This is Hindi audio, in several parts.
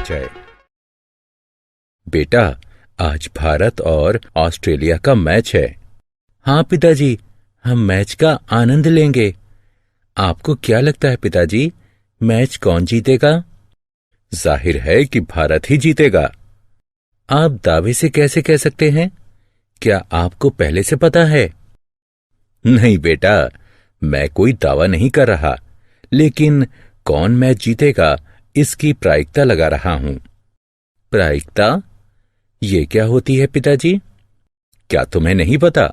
परिचय। बेटा, आज भारत और ऑस्ट्रेलिया का मैच है। हाँ पिताजी, हम मैच का आनंद लेंगे। आपको क्या लगता है पिताजी, मैच कौन जीतेगा? जाहिर है कि भारत ही जीतेगा। आप दावे से कैसे कह सकते हैं? क्या आपको पहले से पता है? नहीं बेटा, मैं कोई दावा नहीं कर रहा, लेकिन कौन मैच जीतेगा इसकी प्रायिकता लगा रहा हूं। प्रायिकता? ये क्या होती है पिताजी? क्या तुम्हें नहीं पता?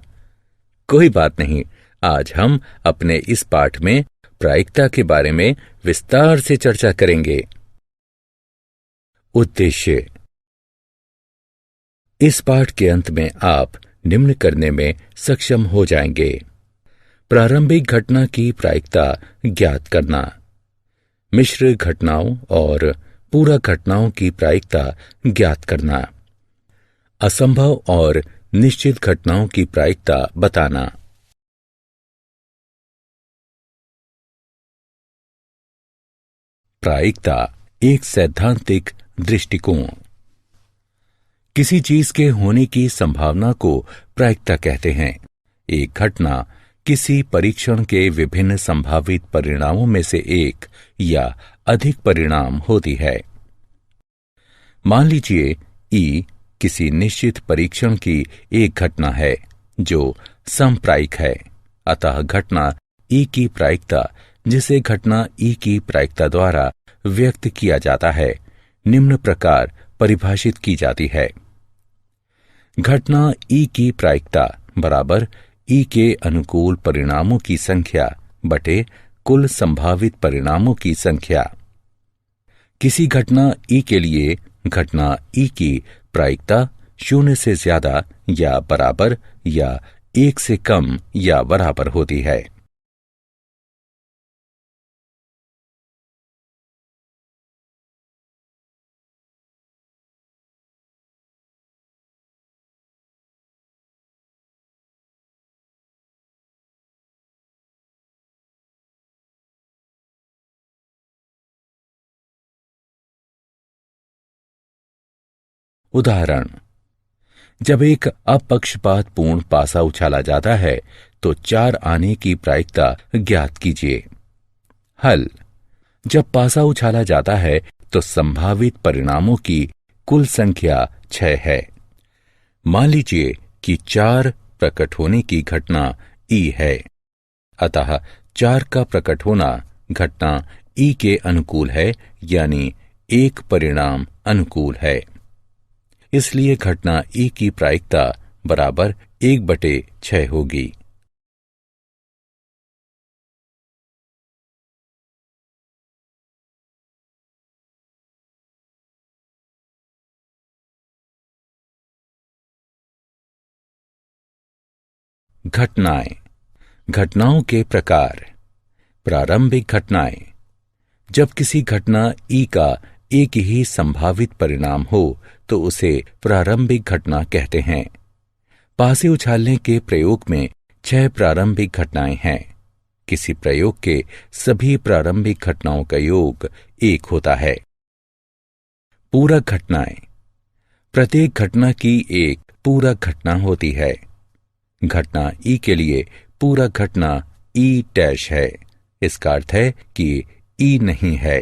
कोई बात नहीं, आज हम अपने इस पाठ में प्रायिकता के बारे में विस्तार से चर्चा करेंगे। उद्देश्य। इस पाठ के अंत में आप निम्न करने में सक्षम हो जाएंगे। प्रारंभिक घटना की प्रायिकता ज्ञात करना, मिश्र घटनाओं और पूरक घटनाओं की प्रायिकता ज्ञात करना, असंभव और निश्चित घटनाओं की प्रायिकता बताना। प्रायिकता एक सैद्धांतिक दृष्टिकोण। किसी चीज के होने की संभावना को प्रायिकता कहते हैं। एक घटना किसी परीक्षण के विभिन्न संभावित परिणामों में से एक या अधिक परिणाम होती है। मान लीजिए ई किसी निश्चित परीक्षण की एक घटना है जो समप्रायिक है। अतः घटना ई की प्रायिकता, जिसे घटना ई की प्रायिकता द्वारा व्यक्त किया जाता है, निम्न प्रकार परिभाषित की जाती है। घटना ई की प्रायिकता बराबर ई के अनुकूल परिणामों की संख्या बटे कुल संभावित परिणामों की संख्या। किसी घटना ई के लिए घटना ई की प्रायिकता 0 से ज्यादा या बराबर या 1 से कम या बराबर होती है। उदाहरण। जब एक अपक्षपातपूर्ण पासा उछाला जाता है तो 4 आने की प्रायिकता ज्ञात कीजिए। हल। जब पासा उछाला जाता है तो संभावित परिणामों की कुल संख्या 6 है। मान लीजिए कि 4 प्रकट होने की घटना ई है, अतः 4 का प्रकट होना घटना ई के अनुकूल है, यानी 1 परिणाम अनुकूल है। इसलिए घटना ई की प्रायिकता बराबर 1/6 होगी। घटनाएं। घटनाओं के प्रकार। प्रारंभिक घटनाएं। जब किसी घटना ई का एक ही संभावित परिणाम हो तो उसे प्रारंभिक घटना कहते हैं। पासे उछालने के प्रयोग में 6 प्रारंभिक घटनाएं हैं। किसी प्रयोग के सभी प्रारंभिक घटनाओं का योग 1 होता है। पूरक घटनाएं। प्रत्येक घटना की एक पूरक घटना होती है। घटना ई के लिए पूरक घटना ई डैश है। इसका अर्थ है कि ई नहीं है।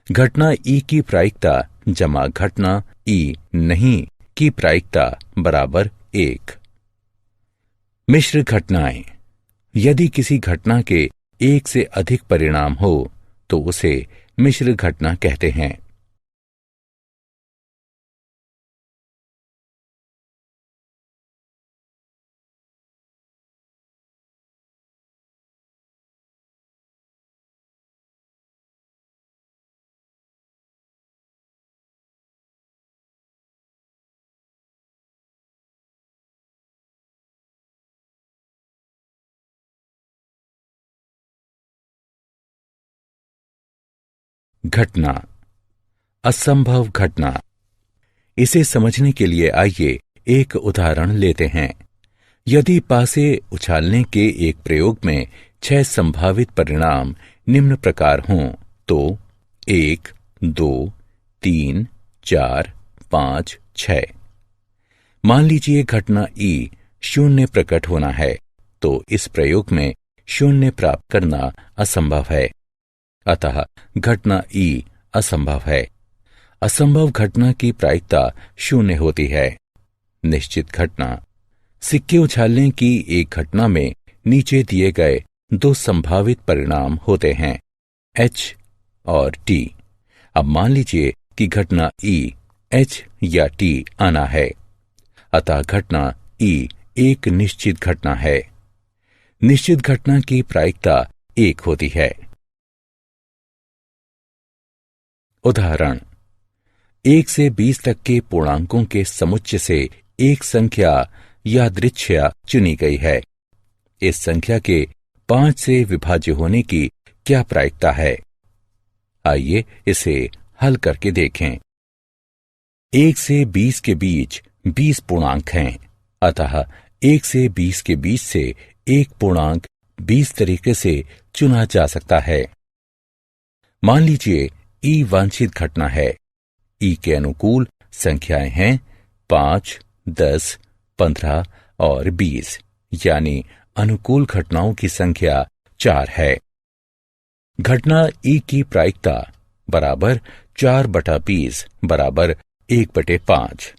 घटना ई की प्रायिकता जमा घटना ई नहीं की प्रायिकता बराबर 1। मिश्र घटनाएं। यदि किसी घटना के एक से अधिक परिणाम हो तो उसे मिश्र घटना कहते हैं। घटना। असंभव घटना। इसे समझने के लिए आइए एक उदाहरण लेते हैं। यदि पासे उछालने के एक प्रयोग में 6 संभावित परिणाम निम्न प्रकार हों तो 1, 2, 3, 4, 5, 6। मान लीजिए घटना ई 0 प्रकट होना है, तो इस प्रयोग में 0 प्राप्त करना असंभव है। अतः घटना ई असंभव है। असंभव घटना की प्रायिकता 0 होती है। निश्चित घटना। सिक्के उछालने की एक घटना में नीचे दिए गए 2 संभावित परिणाम होते हैं, H और T। अब मान लीजिए कि घटना E H या T आना है, अतः घटना E एक निश्चित घटना है। निश्चित घटना की प्रायिकता 1 होती है। उदाहरण, 1 से 20 तक के पूर्णांकों के समुच्चय से एक संख्या यादृच्छिक चुनी गई है। इस संख्या के 5 से विभाज्य होने की क्या प्रायिकता है? आइए इसे हल करके देखें। 1 से 20 के बीच 20 पूर्णांक हैं, अतः 1 से 20 के बीच से एक पूर्णांक 20 तरीके से चुना जा सकता है। मान लीजिए ई वांछित घटना है। ई के अनुकूल संख्याएं हैं 5, 10, 15 और 20, यानी अनुकूल घटनाओं की संख्या 4 है। घटना ई की प्रायिकता बराबर 4/20 बराबर 1/5,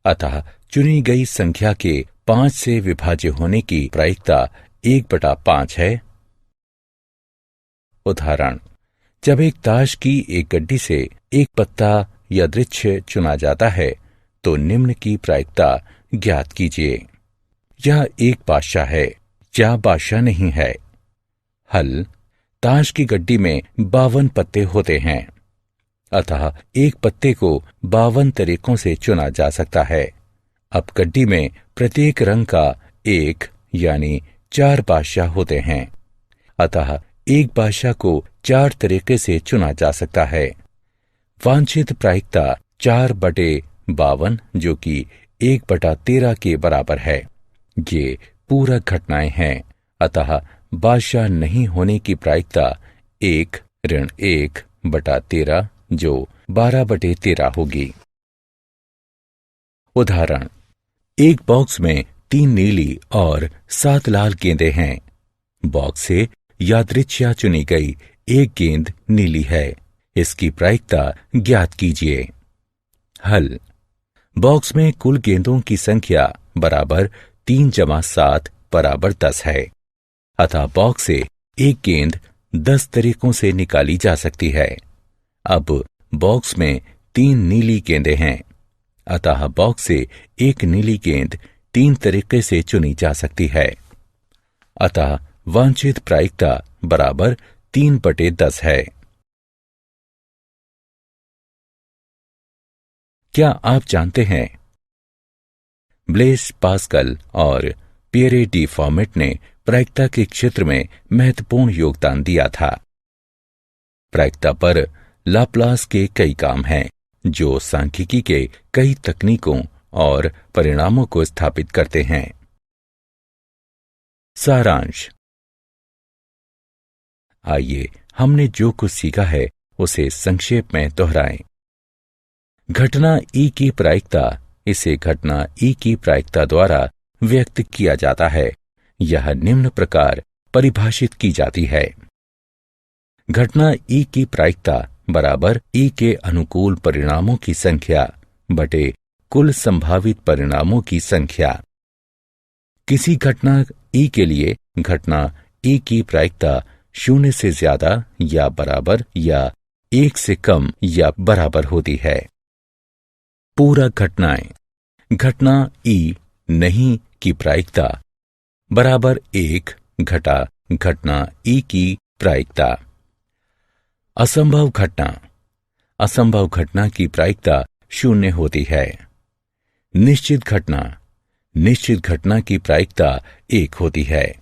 अतः चुनी गई संख्या के 5 से विभाज्य होने की प्रायिकता 1/5 है। उदाहरण, जब एक ताश की एक गड्डी से एक पत्ता यादृच्छिक चुना जाता है, तो निम्न की प्रायिकता ज्ञात कीजिए। यह एक बादशाह है या बादशाह नहीं है। हल, ताश की गड्डी में 52 पत्ते होते हैं, अतः एक पत्ते को 52 तरीकों से चुना जा सकता है। अब गड्डी में प्रत्येक रंग का 1 यानी 4 बादशाह होते हैं, अतः एक बादशाह को 4 तरीके से चुना जा सकता है। वांछित प्रायिकता 4/52 जो कि 1/13 के बराबर है। ये पूरक घटनाएं हैं, अतः बादशाह नहीं होने की प्रायिकता 1-1/13 जो 12/13 होगी। उदाहरण, एक बॉक्स में 3 नीली और 7 लाल गेंदें हैं। बॉक्स से यादृच्छिक चुनी गई एक गेंद नीली है। इसकी प्रायिकता ज्ञात कीजिए। हल, बॉक्स में कुल गेंदों की संख्या बराबर 3 + 7 बराबर 10 है, अतः बॉक्स से एक गेंद 10 तरीकों से निकाली जा सकती है। अब बॉक्स में 3 नीली गेंदें हैं, अतः बॉक्स से एक नीली गेंद 3 तरीके से चुनी जा सकती है। अतः वांछित प्रायिकता बराबर 3/10 है। क्या आप जानते हैं, ब्लेस पास्कल और पियरे डी फॉर्मेट ने प्रायिकता के क्षेत्र में महत्वपूर्ण योगदान दिया था। प्रायिकता पर लाप्लास के कई काम हैं, जो सांख्यिकी के कई तकनीकों और परिणामों को स्थापित करते हैं। सारांश, आइए हमने जो कुछ सीखा है उसे संक्षेप में दोहराएं। घटना ई की प्रायिकता, इसे घटना ई की प्रायिकता द्वारा व्यक्त किया जाता है। यह निम्न प्रकार परिभाषित की जाती है। घटना ई की प्रायिकता बराबर ई के अनुकूल परिणामों की संख्या बटे कुल संभावित परिणामों की संख्या। किसी घटना ई के लिए घटना ई की प्रायिकता 0 से ज्यादा या बराबर या 1 से कम या बराबर होती है। पूरक घटनाएं, घटना ई नहीं की प्रायिकता बराबर 1 घटा घटना ई की प्रायिकता। असंभव घटना, असंभव घटना की प्रायिकता 0 होती है। निश्चित घटना, निश्चित घटना की प्रायिकता 1 होती है।